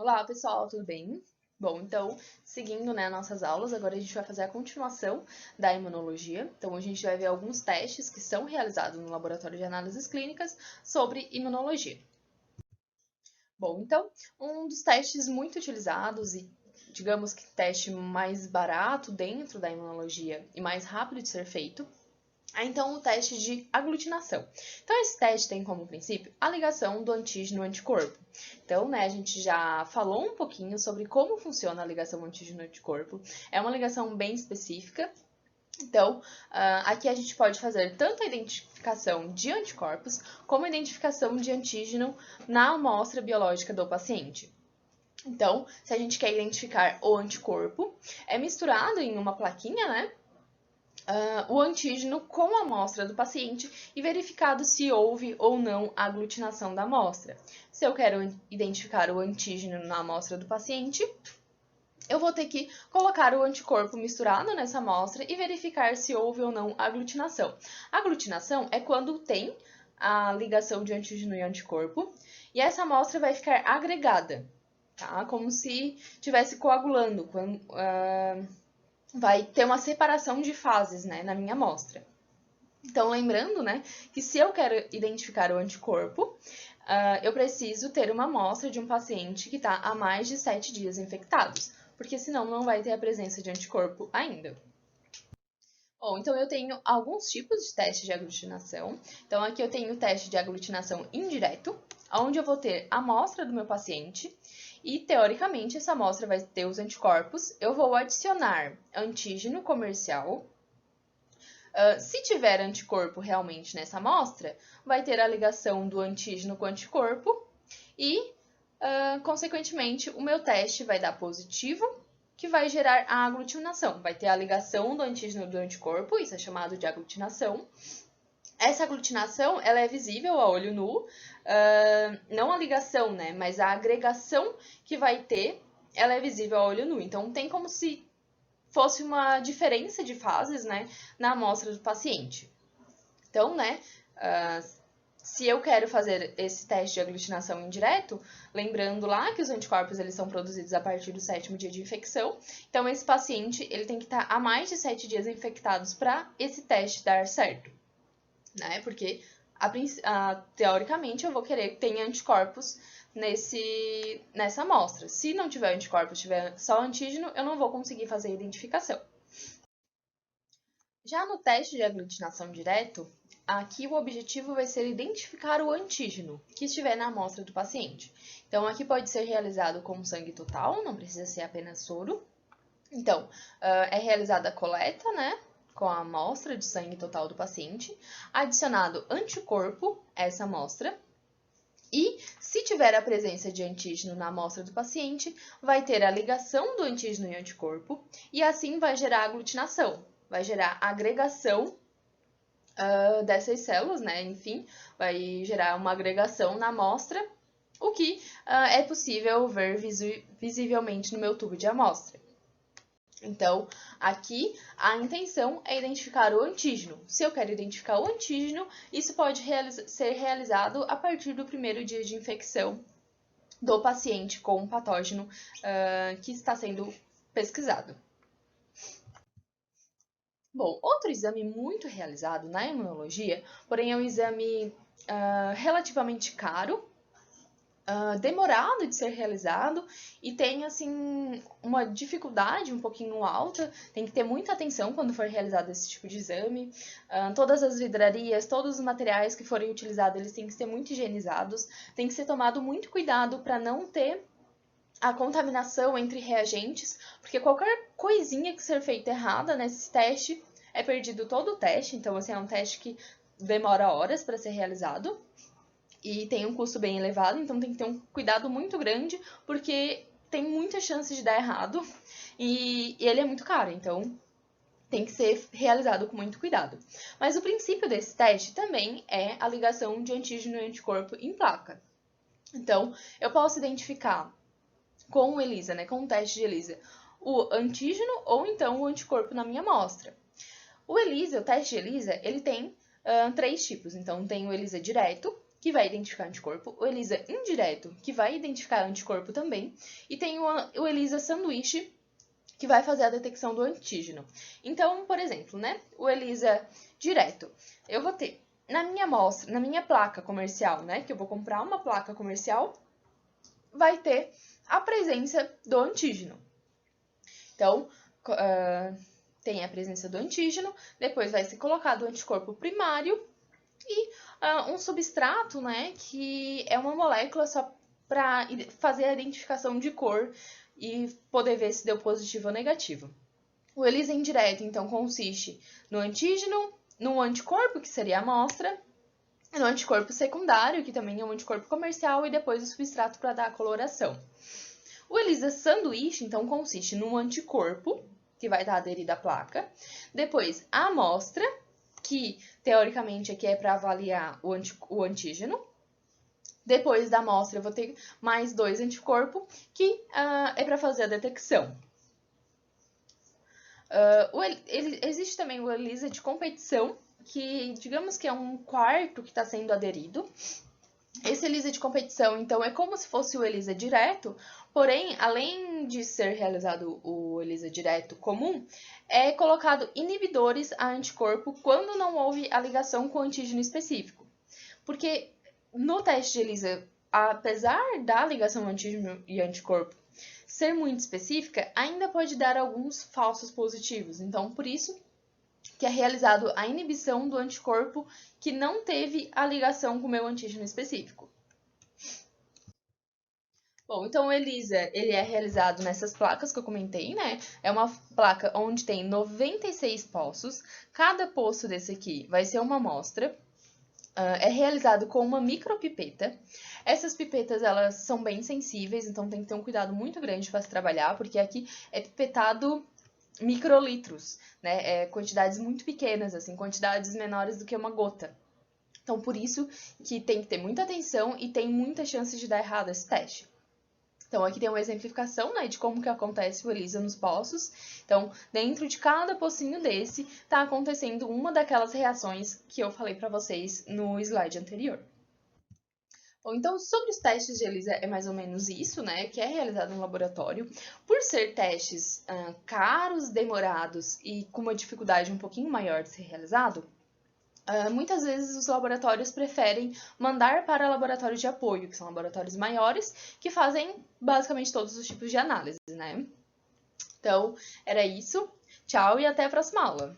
Olá, pessoal, tudo bem? Bom, então, seguindo, nossas aulas, agora a gente vai fazer a continuação da imunologia. Então, a gente vai ver alguns testes que são realizados no laboratório de análises clínicas sobre imunologia. Bom, então, um dos testes muito utilizados e, digamos que teste mais barato dentro da imunologia e mais rápido de ser feito então, o teste de aglutinação. Então, esse teste tem como princípio a ligação do antígeno-anticorpo. Então, a gente já falou um pouquinho sobre como funciona a ligação antígeno-anticorpo. É uma ligação bem específica. Então, aqui a gente pode fazer tanto a identificação de anticorpos, como a identificação de antígeno na amostra biológica do paciente. Então, se a gente quer identificar o anticorpo, é misturado em uma plaquinha, o antígeno com a amostra do paciente e verificado se houve ou não aglutinação da amostra. Se eu quero identificar o antígeno na amostra do paciente, eu vou ter que colocar o anticorpo misturado nessa amostra e verificar se houve ou não aglutinação. Aglutinação é quando tem a ligação de antígeno e anticorpo e essa amostra vai ficar agregada, tá? Como se estivesse coagulando, vai ter uma separação de fases, na minha amostra. Então, lembrando, que se eu quero identificar o anticorpo, eu preciso ter uma amostra de um paciente que está há mais de 7 dias infectados, porque senão não vai ter a presença de anticorpo ainda. Bom, então eu tenho alguns tipos de teste de aglutinação. Então, aqui eu tenho o teste de aglutinação indireto, onde eu vou ter a amostra do meu paciente e, teoricamente, essa amostra vai ter os anticorpos. Eu vou adicionar antígeno comercial. Se tiver anticorpo realmente nessa amostra, vai ter a ligação do antígeno com o anticorpo e, consequentemente, o meu teste vai dar positivo, que vai gerar a aglutinação. Vai ter a ligação do antígeno do anticorpo, isso é chamado de aglutinação. Essa aglutinação, ela é visível a olho nu, não a ligação, mas a agregação que vai ter, ela é visível a olho nu. Então, tem como se fosse uma diferença de fases, na amostra do paciente. Então, se eu quero fazer esse teste de aglutinação indireto, lembrando lá que os anticorpos eles são produzidos a partir do 7º dia de infecção, então esse paciente ele tem que estar há mais de 7 dias infectados para esse teste dar certo, Porque, teoricamente, eu vou querer que tenha anticorpos nessa amostra. Se não tiver anticorpos, tiver só antígeno, eu não vou conseguir fazer a identificação. Já no teste de aglutinação direto, aqui o objetivo vai ser identificar o antígeno que estiver na amostra do paciente. Então, aqui pode ser realizado com sangue total, não precisa ser apenas soro. Então, é realizada a coleta, com a amostra de sangue total do paciente, adicionado anticorpo a essa amostra, e, se tiver a presença de antígeno na amostra do paciente, vai ter a ligação do antígeno e anticorpo, e assim vai gerar aglutinação, vai gerar agregação dessas células, Enfim, vai gerar uma agregação na amostra, o que é possível ver visivelmente no meu tubo de amostra. Então, aqui a intenção é identificar o antígeno. Se eu quero identificar o antígeno, isso pode ser realizado a partir do 1º dia de infecção do paciente com o patógeno que está sendo pesquisado. Bom, outro exame muito realizado na imunologia, porém é um exame relativamente caro, demorado de ser realizado e tem, assim, uma dificuldade um pouquinho alta, tem que ter muita atenção quando for realizado esse tipo de exame. Todas as vidrarias, todos os materiais que forem utilizados, eles têm que ser muito higienizados, tem que ser tomado muito cuidado para não ter a contaminação entre reagentes, porque qualquer coisinha que ser feita errada nesse teste é perdido todo o teste, então, assim, é um teste que demora horas para ser realizado e tem um custo bem elevado, então tem que ter um cuidado muito grande, porque tem muita chance de dar errado e ele é muito caro, então tem que ser realizado com muito cuidado. Mas o princípio desse teste também é a ligação de antígeno e anticorpo em placa. Então, eu posso identificar com o ELISA, com o teste de ELISA, o antígeno ou então o anticorpo na minha amostra. O ELISA, o teste de ELISA, ele tem 3 tipos. Então, tem o ELISA direto, que vai identificar anticorpo, o ELISA indireto, que vai identificar anticorpo também, e tem o ELISA sanduíche, que vai fazer a detecção do antígeno. Então, por exemplo, né, o ELISA direto, eu vou ter na minha amostra, na minha placa comercial, né, que eu vou comprar uma placa comercial, vai ter a presença do antígeno. Então, tem a presença do antígeno, depois vai ser colocado o anticorpo primário e um substrato, né, que é uma molécula só para fazer a identificação de cor e poder ver se deu positivo ou negativo. O ELISA indireto, então, consiste no antígeno, no anticorpo, que seria a amostra, no anticorpo secundário, que também é um anticorpo comercial, e depois o substrato para dar a coloração. O ELISA sanduíche, então, consiste num anticorpo, que vai estar aderido à placa, depois a amostra, que teoricamente aqui é para avaliar o antígeno. Depois da amostra eu vou ter mais 2 anticorpos, que é para fazer a detecção. Existe também o ELISA de competição, que digamos que é um quarto que está sendo aderido. Esse ELISA de competição, então, é como se fosse o ELISA direto, porém, além de ser realizado o ELISA direto comum, é colocado inibidores a anticorpo quando não houve a ligação com o antígeno específico. Porque no teste de ELISA, apesar da ligação antígeno e anticorpo ser muito específica, ainda pode dar alguns falsos positivos. Então, por isso que é realizado a inibição do anticorpo que não teve a ligação com o meu antígeno específico. Bom, então o ELISA, ele é realizado nessas placas que eu comentei, né? É uma placa onde tem 96 poços. Cada poço desse aqui vai ser uma amostra. É realizado com uma micropipeta. Essas pipetas, elas são bem sensíveis, então tem que ter um cuidado muito grande para se trabalhar, porque aqui é pipetado microlitros, né? Quantidades muito pequenas, assim, quantidades menores do que uma gota. Então, por isso que tem que ter muita atenção e tem muita chance de dar errado esse teste. Então, aqui tem uma exemplificação, né, de como que acontece o ELISA nos poços. Então, dentro de cada pocinho desse, está acontecendo uma daquelas reações que eu falei para vocês no slide anterior. Bom, então, sobre os testes de ELISA é mais ou menos isso, né, que é realizado no laboratório. Por ser testes caros, demorados e com uma dificuldade um pouquinho maior de ser realizado, muitas vezes os laboratórios preferem mandar para laboratórios de apoio, que são laboratórios maiores, que fazem basicamente todos os tipos de análise, né? Então, era isso. Tchau e até a próxima aula!